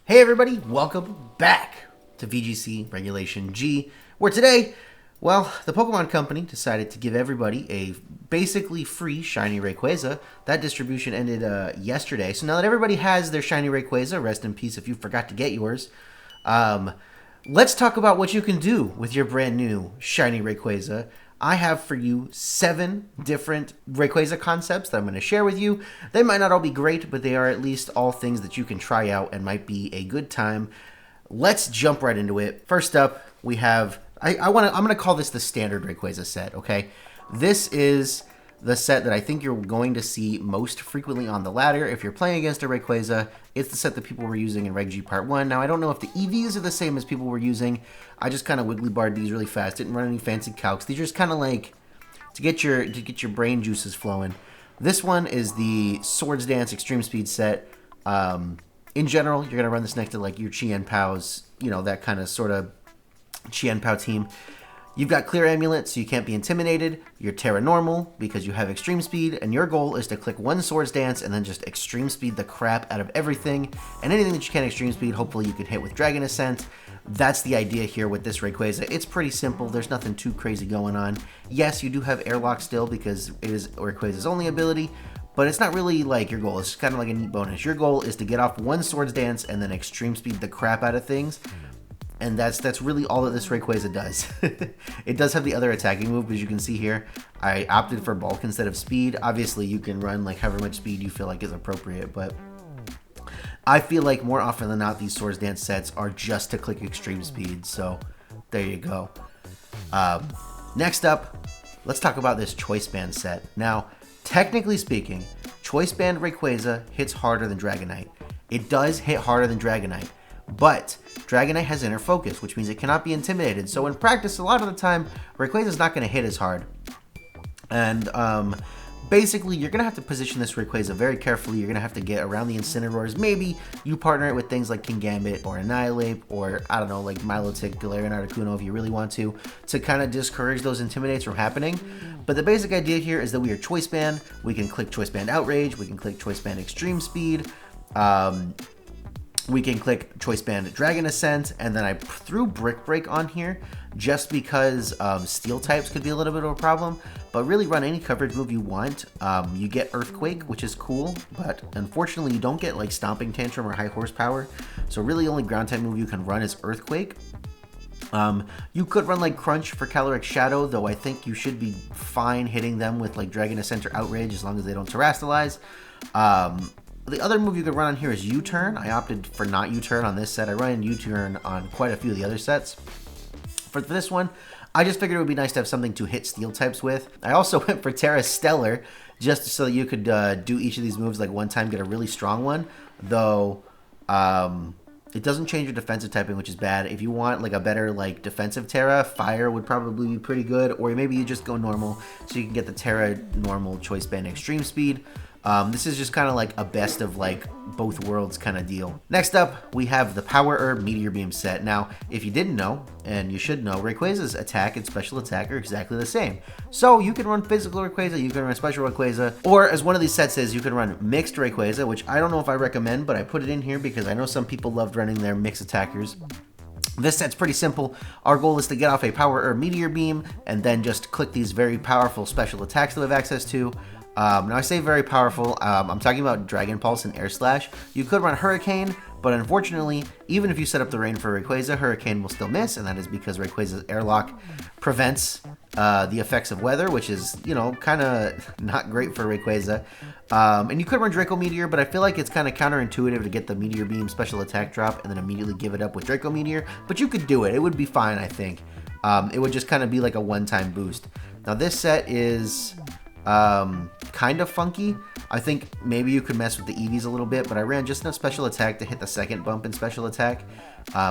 Hey everybody, welcome back to VGC Regulation G, where today, well, the Pokemon Company decided to give everybody a basically free Shiny Rayquaza. That distribution ended yesterday, so now that everybody has their Shiny Rayquaza, rest in peace if you forgot to get yours, let's talk about what you can do with your brand new Shiny Rayquaza. I have for you 7 different Rayquaza concepts that I'm going to share with you. They might not all be great, but they are at least all things that you can try out and might be a good time. Let's jump right into it. First up, we have I'm going to call this the standard Rayquaza set, okay? This is the set that I think you're going to see most frequently on the ladder. If you're playing against a Rayquaza, it's the set that people were using in Reg G Part 1. Now, I don't know if the EVs are the same as people were using. I just kind of wiggly barred these really fast. Didn't run any fancy calcs. These are just kind of like to get your brain juices flowing. This one is the Swords Dance Extreme Speed set. In general, you're going to run this next to like your Chien Paos, you know, that kind of sort of Chien Pao team. You've got Clear Amulet, so you can't be intimidated. You're Terra Normal, because you have Extreme Speed, and your goal is to click one Swords Dance and then just Extreme Speed the crap out of everything. And anything that you can Extreme Speed, hopefully you can hit with Dragon Ascent. That's the idea here with this Rayquaza. It's pretty simple. There's nothing too crazy going on. Yes, you do have Airlock still, because it is Rayquaza's only ability, but it's not really like your goal. It's kind of like a neat bonus. Your goal is to get off one Swords Dance and then Extreme Speed the crap out of things. And that's really all that this Rayquaza does. It does have the other attacking move, as you can see here. I opted for bulk instead of speed. Obviously, you can run like however much speed you feel like is appropriate, but I feel like more often than not, these Swords Dance sets are just to click extreme speed. So there you go. Next up, let's talk about this Choice Band set. Now, technically speaking, Choice Band Rayquaza hits harder than Dragonite. It does hit harder than Dragonite. But Dragonite has inner focus, which means it cannot be intimidated. So in practice, a lot of the time, Rayquaza is not going to hit as hard. And basically, you're going to have to position this Rayquaza very carefully. You're going to have to get around the Incineroars. Maybe you partner it with things like Kingambit or Annihilate or, I don't know, like Milotic, Galarian Articuno if you really want to kind of discourage those Intimidates from happening. But the basic idea here is that we are Choice Band. We can click Choice Band Outrage. We can click Choice Band Extreme Speed. We can click Choice Band Dragon Ascent, and then I threw Brick Break on here just because Steel types could be a little bit of a problem, but really run any coverage move you want. You get Earthquake, which is cool, but unfortunately you don't get like Stomping Tantrum or High Horsepower, so really only ground type move you can run is Earthquake. You could run like Crunch for Calyrex Shadow, though I think you should be fine hitting them with like Dragon Ascent or Outrage as long as they don't Terrastalize. The other move you could run on here is U-Turn. I opted for not U-Turn on this set. I run U-Turn on quite a few of the other sets. For this one, I just figured it would be nice to have something to hit Steel types with. I also went for Terra Stellar, just so that you could do each of these moves like one time, get a really strong one. Though, it doesn't change your defensive typing, which is bad. If you want like a better like defensive Terra, Fire would probably be pretty good. Or maybe you just go normal, so you can get the Terra Normal Choice Band Extreme Speed. This is just kind of like a best of like both worlds kind of deal. Next up, we have the Power Herb Meteor Beam set. Now, if you didn't know, and you should know, Rayquaza's attack and special attack are exactly the same. So you can run physical Rayquaza, you can run special Rayquaza, or as one of these sets says, you can run mixed Rayquaza, which I don't know if I recommend, but I put it in here because I know some people loved running their mixed attackers. This set's pretty simple. Our goal is to get off a Power Herb Meteor Beam, and then just click these very powerful special attacks that we have access to. Now I say very powerful, I'm talking about Dragon Pulse and Air Slash. You could run Hurricane, but unfortunately, even if you set up the rain for Rayquaza, Hurricane will still miss, and that is because Rayquaza's Airlock prevents the effects of weather, which is, you know, kind of not great for Rayquaza. And you could run Draco Meteor, but I feel like it's kind of counterintuitive to get the Meteor Beam special attack drop and then immediately give it up with Draco Meteor, but you could do it. It would be fine, I think. It would just kind of be like a one-time boost. Now this set is kind of funky. I think maybe you could mess with the EVs a little bit, but I ran just enough special attack to hit the second bump in special attack.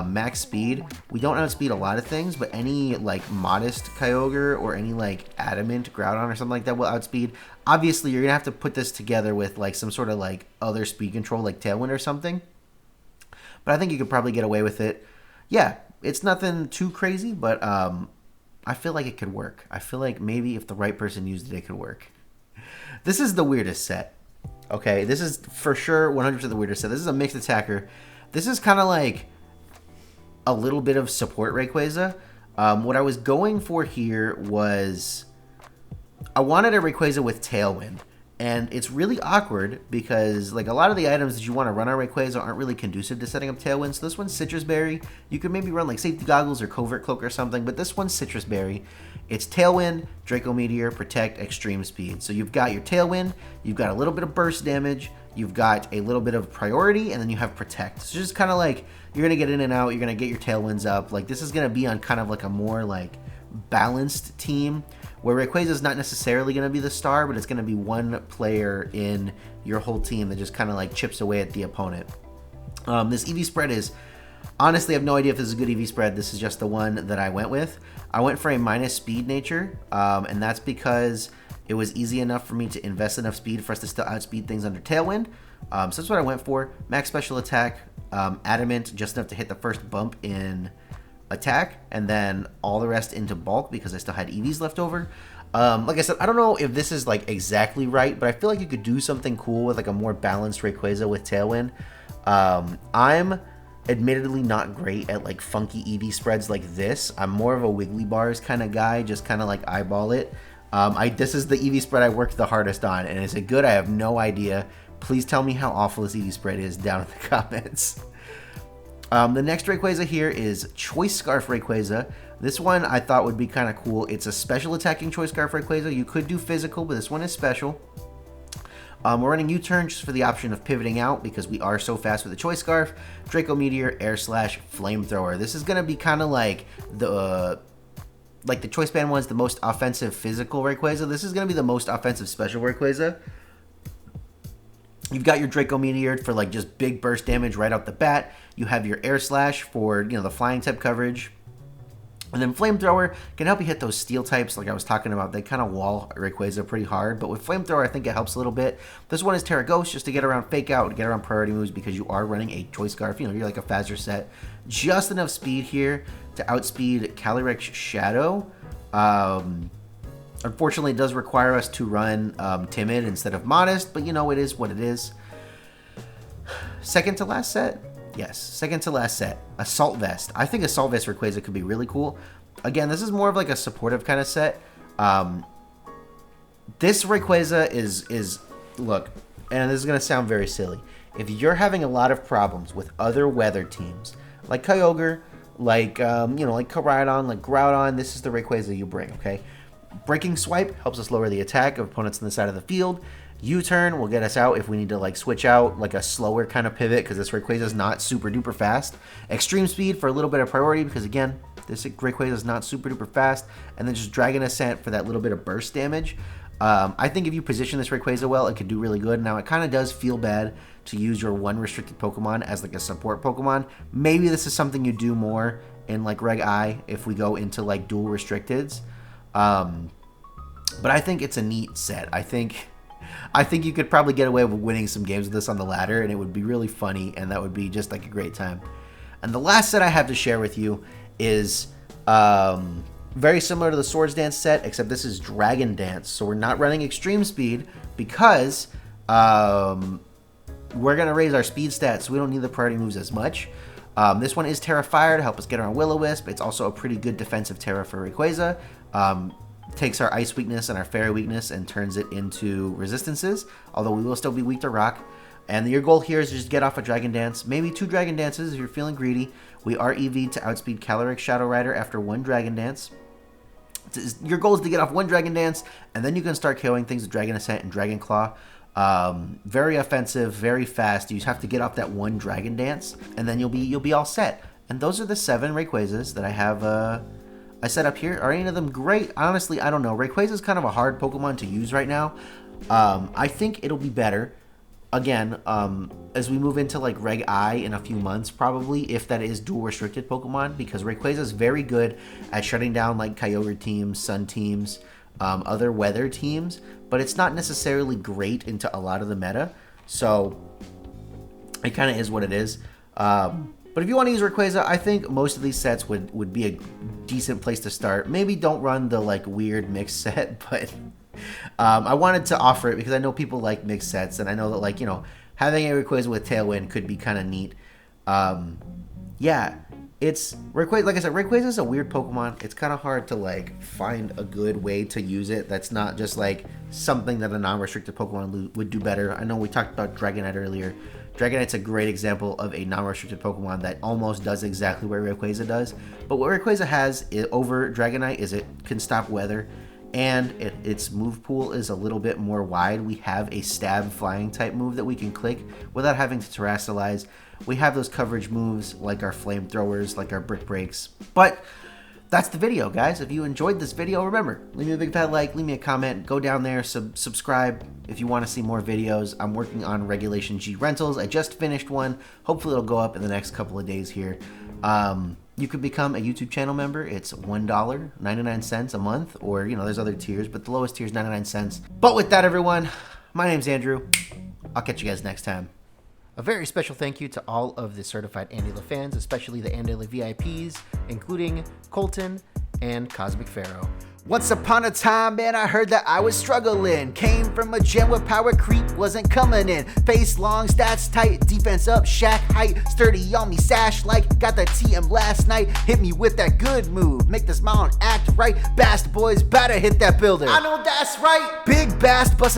Max speed. We don't outspeed a lot of things, but any like modest Kyogre or any like adamant Groudon or something like that will outspeed. Obviously, you're gonna have to put this together with like some sort of like other speed control, like Tailwind or something. But I think you could probably get away with it. Yeah, it's nothing too crazy, but I feel like it could work. I feel like maybe if the right person used it, it could work. This is the weirdest set. Okay, this is for sure 100% the weirdest set. This is a mixed attacker. This is kind of like a little bit of support Rayquaza. What I was going for here was I wanted a Rayquaza with Tailwind. And it's really awkward because like a lot of the items that you want to run on Rayquaza aren't really conducive to setting up Tailwind. So this one's Citrus Berry. You could maybe run like Safety Goggles or Covert Cloak or something, but this one's Citrus Berry. It's Tailwind, Draco Meteor, Protect, Extreme Speed. So you've got your Tailwind, you've got a little bit of burst damage, you've got a little bit of priority, and then you have Protect. So just kind of like you're going to get in and out, you're going to get your Tailwinds up. Like this is going to be on kind of like a more like balanced team, where Rayquaza is not necessarily going to be the star, but it's going to be one player in your whole team that just kind of like chips away at the opponent. This EV spread is, honestly, I have no idea if this is a good EV spread. This is just the one that I went with. I went for a minus speed nature, and that's because it was easy enough for me to invest enough speed for us to still outspeed things under Tailwind. So that's what I went for. Max special attack, adamant, just enough to hit the first bump in attack, and then all the rest into bulk because I still had EVs left over. Like I said, I don't know if this is like exactly right, but I feel like you could do something cool with like a more balanced Rayquaza with Tailwind. I'm admittedly not great at like funky EV spreads like this. I'm more of a Wiggly Bars kind of guy, just kind of like eyeball it. This is the EV spread I worked the hardest on, and is it good? I have no idea. Please tell me how awful this EV spread is down in the comments. The next Rayquaza here is Choice Scarf Rayquaza. This one I thought would be kind of cool. It's a special attacking Choice Scarf Rayquaza. You could do physical, but this one is special. We're running U-turn just for the option of pivoting out because we are so fast with the Choice Scarf. Draco Meteor, Air Slash, Flamethrower. This is going to be kind of like the Choice Band one's the most offensive physical Rayquaza. This is going to be the most offensive special Rayquaza. You've got your Draco Meteor for like just big burst damage right out the bat. You have your Air Slash for, you know, the flying type coverage. And then Flamethrower can help you hit those steel types like I was talking about. They kind of wall Rayquaza pretty hard, but with Flamethrower I think it helps a little bit. This one is Terra Ghost just to get around Fake Out, to get around priority moves because you are running a Choice Scarf. You know, you're like a faster set. Just enough speed here to outspeed Calyrex Shadow. Unfortunately, it does require us to run Timid instead of Modest, but you know, it is what it is. Second to last set? Yes, second to last set. Assault Vest. I think Assault Vest Rayquaza could be really cool. Again, this is more of like a supportive kind of set. This Rayquaza is look, and this is going to sound very silly. If you're having a lot of problems with other weather teams, like Kyogre, like, like Koraidon, like Groudon, this is the Rayquaza you bring, okay? Breaking Swipe helps us lower the attack of opponents on the side of the field. U-turn will get us out if we need to like switch out like a slower kind of pivot because this Rayquaza is not super duper fast. Extreme Speed for a little bit of priority because again, this Rayquaza is not super duper fast. And then just Dragon Ascent for that little bit of burst damage. I think if you position this Rayquaza well, it could do really good. Now, it kind of does feel bad to use your one restricted Pokemon as like a support Pokemon. Maybe this is something you do more in like Reg I if we go into like dual restricteds. But I think it's a neat set. I think you could probably get away with winning some games with this on the ladder, and it would be really funny, and that would be just like a great time. And the last set I have to share with you is very similar to the Swords Dance set, except this is Dragon Dance. So we're not running Extreme Speed because we're going to raise our speed stats, so we don't need the priority moves as much. This one is Terra Fire to help us get around Will-O-Wisp. It's also a pretty good defensive Terra for Rayquaza. Takes our Ice weakness and our Fairy weakness and turns it into resistances, although we will still be weak to Rock. And your goal here is to just get off a Dragon Dance, maybe 2 Dragon Dances if you're feeling greedy. We are EV to outspeed Calyrex Shadow Rider after 1 Dragon Dance. Your goal is to get off 1 Dragon Dance, and then you can start KOing things with Dragon Ascent and Dragon Claw. Very offensive, very fast. You just have to get off that 1 Dragon Dance, and then you'll be all set. And those are the 7 Rayquazas that I have I set up here. Are any of them great? Honestly, I don't know. Rayquaza is kind of a hard Pokemon to use right now. I think it'll be better, again, as we move into like Reg I in a few months, probably, if that is dual restricted Pokemon, because Rayquaza is very good at shutting down like Kyogre teams, Sun teams, other weather teams, but it's not necessarily great into a lot of the meta, so it kind of is what it is. But if you want to use Rayquaza, I think most of these sets would be a decent place to start. Maybe don't run the like weird mixed set, but I wanted to offer it because I know people like mixed sets, and I know that like, having a Rayquaza with Tailwind could be kind of neat. Yeah, it's Rayquaza. Like I said, Rayquaza is a weird Pokemon. It's kind of hard to like find a good way to use it. That's not just like something that a non-restricted Pokemon would do better. I know we talked about Dragonite earlier. Dragonite's a great example of a non-restricted Pokemon that almost does exactly what Rayquaza does. But what Rayquaza has over Dragonite is it can stop weather, and its move pool is a little bit more wide. We have a stab flying type move that we can click without having to terrestrialize. We have those coverage moves like our flamethrowers, like our brick breaks. But that's the video, guys. If you enjoyed this video, remember, leave me a big fat like, leave me a comment, go down there, subscribe if you want to see more videos. I'm working on Regulation G rentals. I just finished one. Hopefully it'll go up in the next couple of days here. You could become a YouTube channel member. It's $1.99 a month, or, you know, there's other tiers, but the lowest tier is 99 cents. But with that, everyone, my name's Andrew. I'll catch you guys next time. A very special thank you to all of the certified AndyLa fans, especially the AndyLa VIPs, including Colton and Cosmic Pharaoh. Once upon a time, man, I heard that I was struggling. Came from a gen where power creep wasn't coming in. Face long, stats tight, defense up, shack height. Sturdy on me, sash like, got the TM last night. Hit me with that good move, make the smile and act right. Bast boys, better hit that builder. I know that's right, big Bast bustin'.